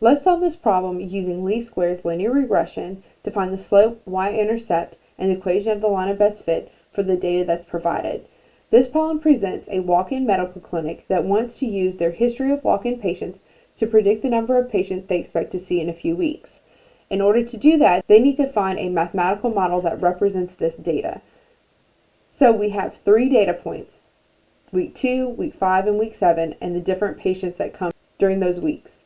Let's solve this problem using least squares linear regression to find the slope, y-intercept, and the equation of the line of best fit for the data that's provided. This problem presents a walk-in medical clinic that wants to use their history of walk-in patients to predict the number of patients they expect to see in a few weeks. In order to do that, they need to find a mathematical model that represents this data. So we have 3 data points, week 2, week 5, and week 7, and the different patients that come during those weeks.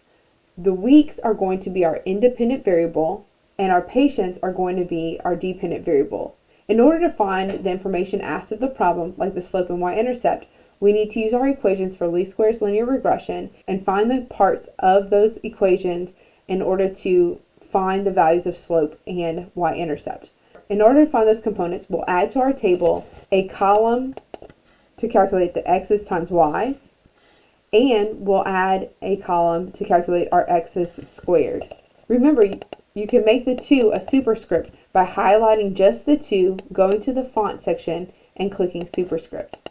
The weeks are going to be our independent variable, and our patients are going to be our dependent variable. In order to find the information asked of the problem, like the slope and y-intercept, we need to use our equations for least squares linear regression and find the parts of those equations in order to find the values of slope and y-intercept. In order to find those components, we'll add to our table a column to calculate the x's times y's, and we'll add a column to calculate our x's squared. Remember, you can make the 2 a superscript by highlighting just the 2, going to the font section, and clicking superscript.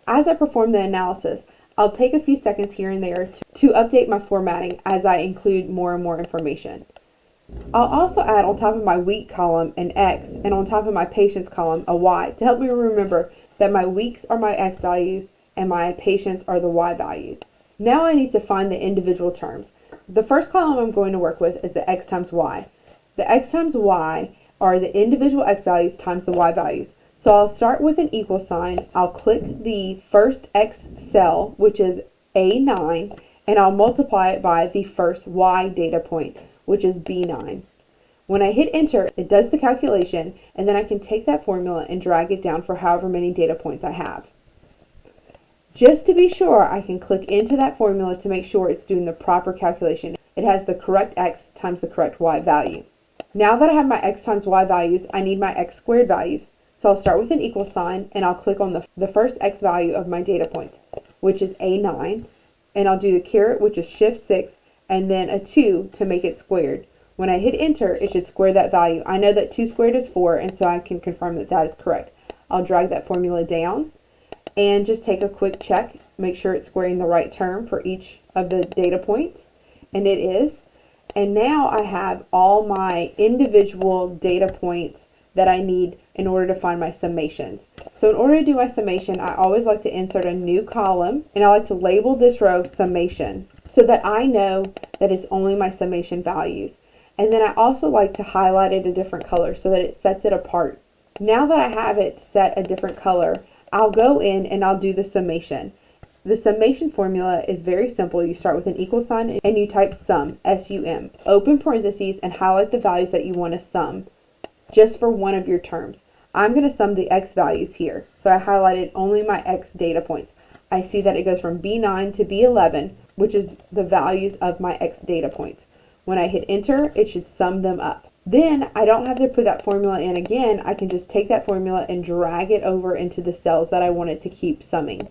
As I perform the analysis, I'll take a few seconds here and there to update my formatting as I include more and more information. I'll also add on top of my week column an x, and on top of my patients column a y, to help me remember that my weeks are my x values and my patients are the y values. Now I need to find the individual terms. The first column I'm going to work with is the x times y. The x times y are the individual x values times the y values. So I'll start with an equal sign, I'll click the first x cell, which is A9, and I'll multiply it by the first y data point, which is B9. When I hit enter, it does the calculation, and then I can take that formula and drag it down for however many data points I have. Just to be sure, I can click into that formula to make sure it's doing the proper calculation. It has the correct x times the correct y value. Now that I have my x times y values, I need my x squared values. So I'll start with an equal sign, and I'll click on the first x value of my data points, which is A9, and I'll do the caret, which is shift 6, and then a 2 to make it squared. When I hit enter, it should square that value. I know that 2 squared is 4, and so I can confirm that that is correct. I'll drag that formula down and just take a quick check, make sure it's squaring the right term for each of the data points, and it is. And now I have all my individual data points that I need in order to find my summations. So in order to do my summation, I always like to insert a new column, and I like to label this row summation so that I know that it's only my summation values. And then I also like to highlight it a different color so that it sets it apart. Now that I have it set a different color, I'll go in and I'll do the summation. The summation formula is very simple. You start with an equal sign and you type sum, S-U-M, open parentheses, and highlight the values that you want to sum just for one of your terms. I'm going to sum the x values here. So I highlighted only my x data points. I see that it goes from B9 to B11, which is the values of my x data points. When I hit enter, it should sum them up. Then I don't have to put that formula in again. I can just take that formula and drag it over into the cells that I want it to keep summing.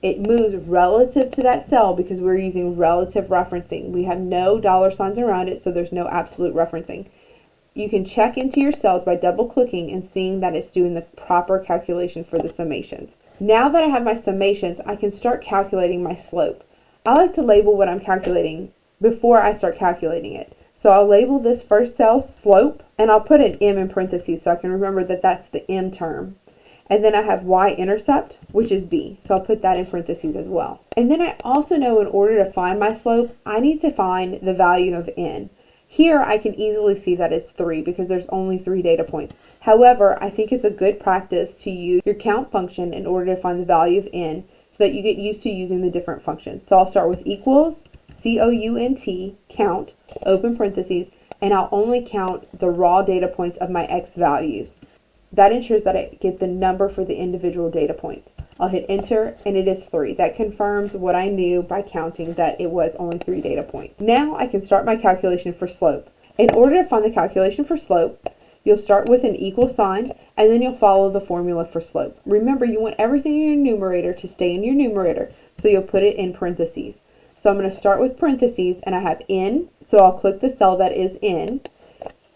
It moves relative to that cell because we're using relative referencing. We have no dollar signs around it, so there's no absolute referencing. You can check into your cells by double clicking and seeing that it's doing the proper calculation for the summations. Now that I have my summations, I can start calculating my slope. I like to label what I'm calculating before I start calculating it. So I'll label this first cell slope, and I'll put an M in parentheses so I can remember that that's the M term. And then I have y-intercept, which is B, so I'll put that in parentheses as well. And then I also know in order to find my slope, I need to find the value of n. Here I can easily see that it's 3 because there's only 3 data points. However, I think it's a good practice to use your count function in order to find the value of n so that you get used to using the different functions. So I'll start with equals, C-O-U-N-T, count, open parentheses, and I'll only count the raw data points of my x values. That ensures that I get the number for the individual data points. I'll hit enter, and it is 3. That confirms what I knew by counting, that it was only 3 data points. Now I can start my calculation for slope. In order to find the calculation for slope, you'll start with an equal sign, and then you'll follow the formula for slope. Remember, you want everything in your numerator to stay in your numerator, so you'll put it in parentheses. So I'm going to start with parentheses, and I have n, so I'll click the cell that is n,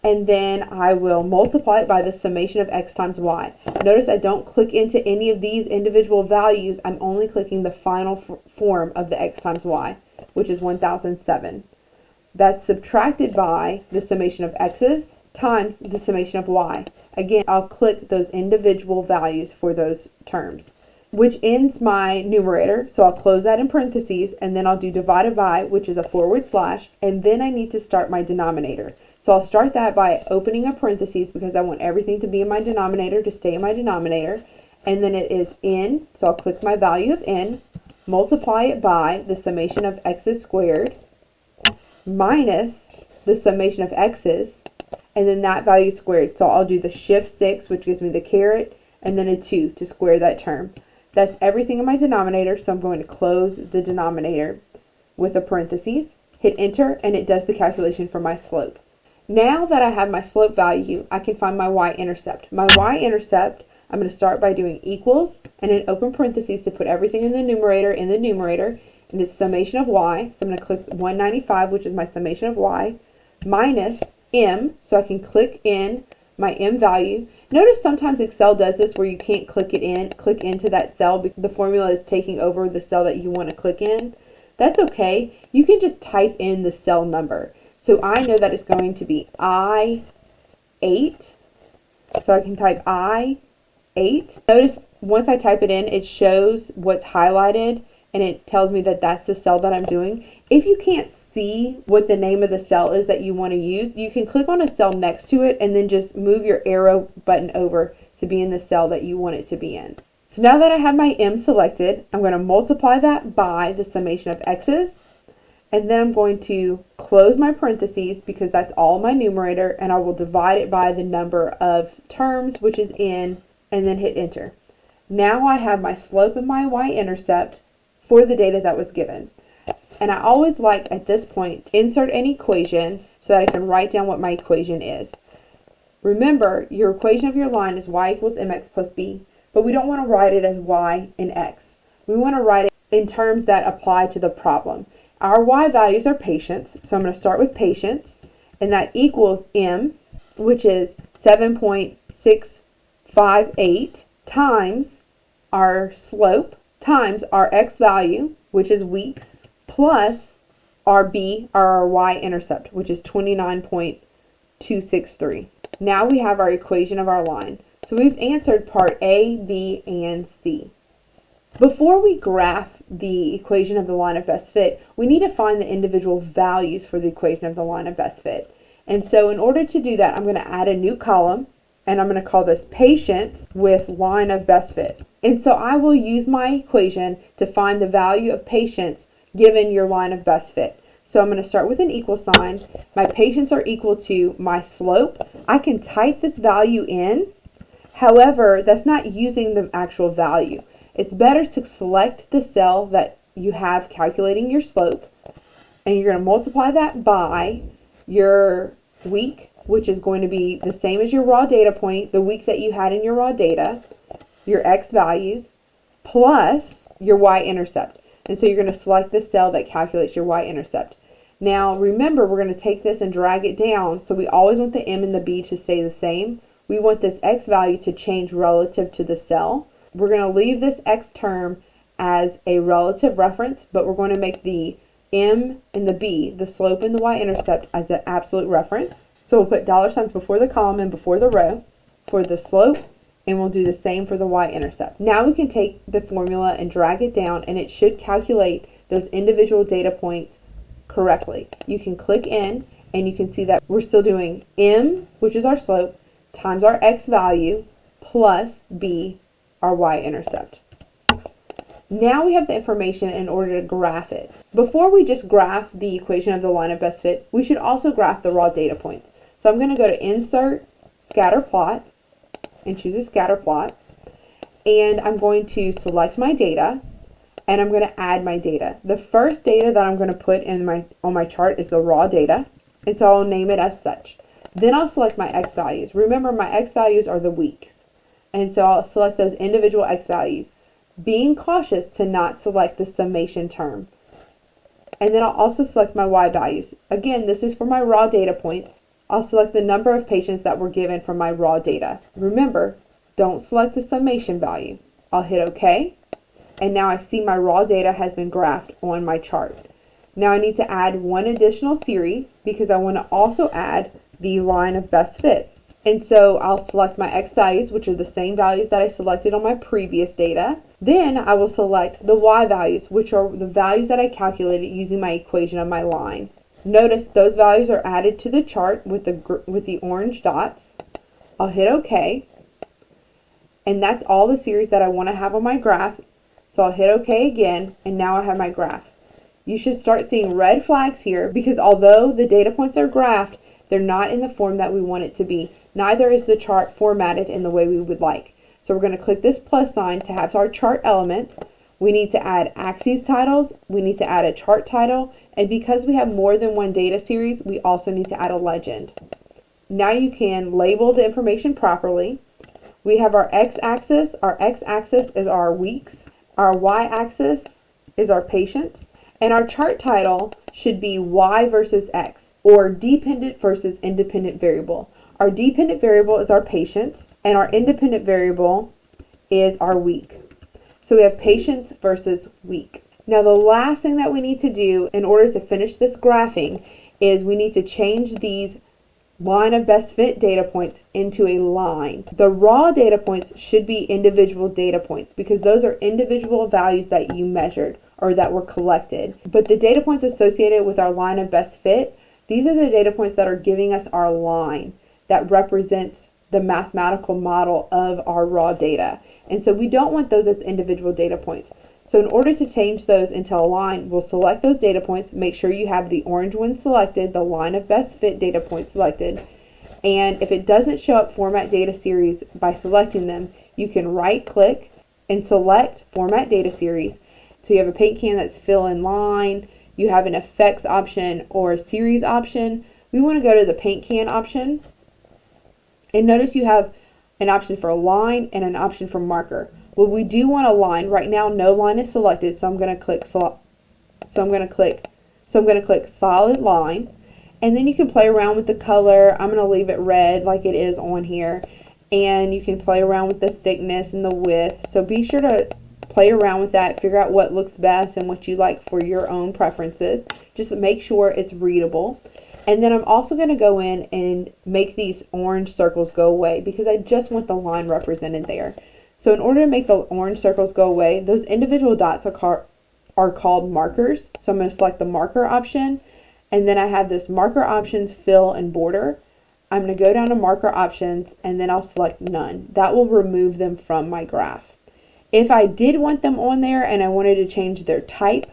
and then I will multiply it by the summation of x times y. Notice I don't click into any of these individual values. I'm only clicking the final form of the x times y, which is 1007. That's subtracted by the summation of x's times the summation of y. Again, I'll click those individual values for those terms, which ends my numerator. So I'll close that in parentheses, and then I'll do divided by, which is a forward slash, and then I need to start my denominator. So I'll start that by opening a parentheses because I want everything to be in my denominator to stay in my denominator. And then it is n, so I'll click my value of n, multiply it by the summation of x's squared, minus the summation of x's, and then that value squared. So I'll do the shift 6, which gives me the caret, and then a 2 to square that term. That's everything in my denominator, so I'm going to close the denominator with a parentheses, hit enter, and it does the calculation for my slope. Now that I have my slope value, I can find my y-intercept. My y-intercept, I'm going to start by doing equals and an open parentheses to put everything in the numerator, and it's summation of y. So I'm going to click 195, which is my summation of y, minus m, so I can click in my m value. Notice sometimes Excel does this where you can't click into that cell because the formula is taking over the cell that you want to click in. That's okay. You can just type in the cell number. So I know that it's going to be I8. So I can type I8. Notice once I type it in, it shows what's highlighted and it tells me that that's the cell that I'm doing. If you can't see what the name of the cell is that you want to use, you can click on a cell next to it and then just move your arrow button over to be in the cell that you want it to be in. So now that I have my m selected, I'm going to multiply that by the summation of x's, and then I'm going to close my parentheses because that's all my numerator, and I will divide it by the number of terms, which is n, and then hit enter. Now I have my slope and my y-intercept for the data that was given. And I always like at this point to insert an equation so that I can write down what my equation is. Remember, your equation of your line is y equals mx plus b, but we don't want to write it as y and x. We want to write it in terms that apply to the problem. Our y values are patients, so I'm going to start with patients, and that equals m, which is 7.658, times our slope, times our x value, which is weeks, plus our b, or our y-intercept, which is 29.263. Now we have our equation of our line. So we've answered part A, B, and C. Before we graph the equation of the line of best fit, we need to find the individual values for the equation of the line of best fit. And so in order to do that, I'm going to add a new column, and I'm going to call this patients with line of best fit. And so I will use my equation to find the value of patients given your line of best fit. So I'm going to start with an equal sign. My patients are equal to my slope. I can type this value in. However, that's not using the actual value. It's better to select the cell that you have calculating your slope, and you're going to multiply that by your week, which is going to be the same as your raw data point, the week that you had in your raw data, your x values, plus your y-intercept. And so you're going to select the cell that calculates your y-intercept. Now remember, we're going to take this and drag it down, so we always want the m and the b to stay the same. We want this x value to change relative to the cell. We're going to leave this x term as a relative reference, but we're going to make the m and the b, the slope and the y-intercept, as an absolute reference. So we'll put dollar signs before the column and before the row for the slope, and we'll do the same for the y-intercept. Now we can take the formula and drag it down, and it should calculate those individual data points correctly. You can click in, and you can see that we're still doing m, which is our slope, times our x value, plus b, our y-intercept. Now we have the information in order to graph it. Before we just graph the equation of the line of best fit, we should also graph the raw data points. So I'm going to go to Insert, Scatter Plot, and choose a scatter plot. And I'm going to select my data, and I'm going to add my data. The first data that I'm going to put in on my chart is the raw data, and so I'll name it as such. Then I'll select my x values. Remember, my x values are the weeks, and so I'll select those individual x values, being cautious to not select the summation term. And then I'll also select my y values. Again, this is for my raw data points. I'll select the number of patients that were given from my raw data. Remember, don't select the summation value. I'll hit OK, and now I see my raw data has been graphed on my chart. Now I need to add one additional series because I want to also add the line of best fit. And so I'll select my X values, which are the same values that I selected on my previous data. Then I will select the Y values, which are the values that I calculated using my equation of my line. Notice those values are added to the chart with the orange dots. I'll hit OK. And that's all the series that I want to have on my graph. So I'll hit OK again, and now I have my graph. You should start seeing red flags here because although the data points are graphed, they're not in the form that we want it to be. Neither is the chart formatted in the way we would like. So we're going to click this plus sign to have our chart elements. We need to add axes titles, we need to add a chart title, and because we have more than one data series, we also need to add a legend. Now you can label the information properly. We have our x-axis. Our x-axis is our weeks. Our y-axis is our patients. And our chart title should be Y versus X, or dependent versus independent variable. Our dependent variable is our patients, and our independent variable is our week. So we have patients versus week. Now the last thing that we need to do in order to finish this graphing is we need to change these line of best fit data points into a line. The raw data points should be individual data points because those are individual values that you measured or that were collected. But the data points associated with our line of best fit, these are the data points that are giving us our line that represents the mathematical model of our raw data. And so we don't want those as individual data points. So in order to change those into a line, we'll select those data points, make sure you have the orange one selected, the line of best fit data point selected, and if it doesn't show up format data series by selecting them, you can right click and select format data series. So you have a paint can that's fill in line, you have an effects option or a series option. We want to go to the paint can option, and notice you have an option for a line and an option for marker. Well, we do want a line. Right now, no line is selected, so I'm going to click solid line, and then you can play around with the color. I'm going to leave it red like it is on here, and you can play around with the thickness and the width. So be sure to play around with that, figure out what looks best and what you like for your own preferences. Just make sure it's readable. And then I'm also going to go in and make these orange circles go away because I just want the line represented there. So in order to make the orange circles go away, those individual dots are called markers. So I'm going to select the marker option, and then I have this marker options, fill and border. I'm going to go down to marker options, and then I'll select none. That will remove them from my graph. If I did want them on there and I wanted to change their type,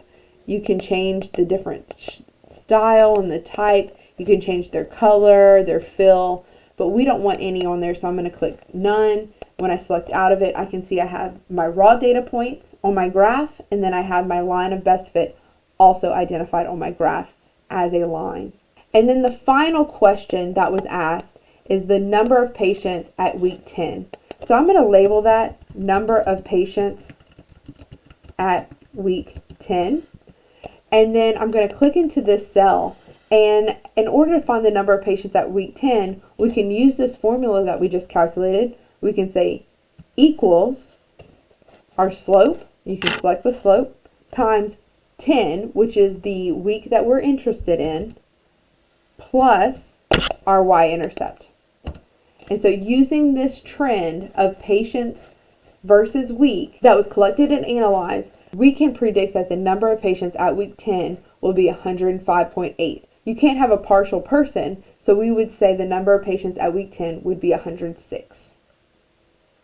you can change the different style and the type. You can change their color, their fill, but we don't want any on there, so I'm going to click none. When I select out of it, I can see I have my raw data points on my graph, and then I have my line of best fit also identified on my graph as a line. And then the final question that was asked is the number of patients at week 10. So I'm going to label that number of patients at week 10. And then I'm going to click into this cell. And in order to find the number of patients at week 10, we can use this formula that we just calculated. We can say equals our slope, you can select the slope, times 10, which is the week that we're interested in, plus our y-intercept. And so using this trend of patients versus week that was collected and analyzed, we can predict that the number of patients at week 10 will be 105.8. You can't have a partial person, so we would say the number of patients at week 10 would be 106.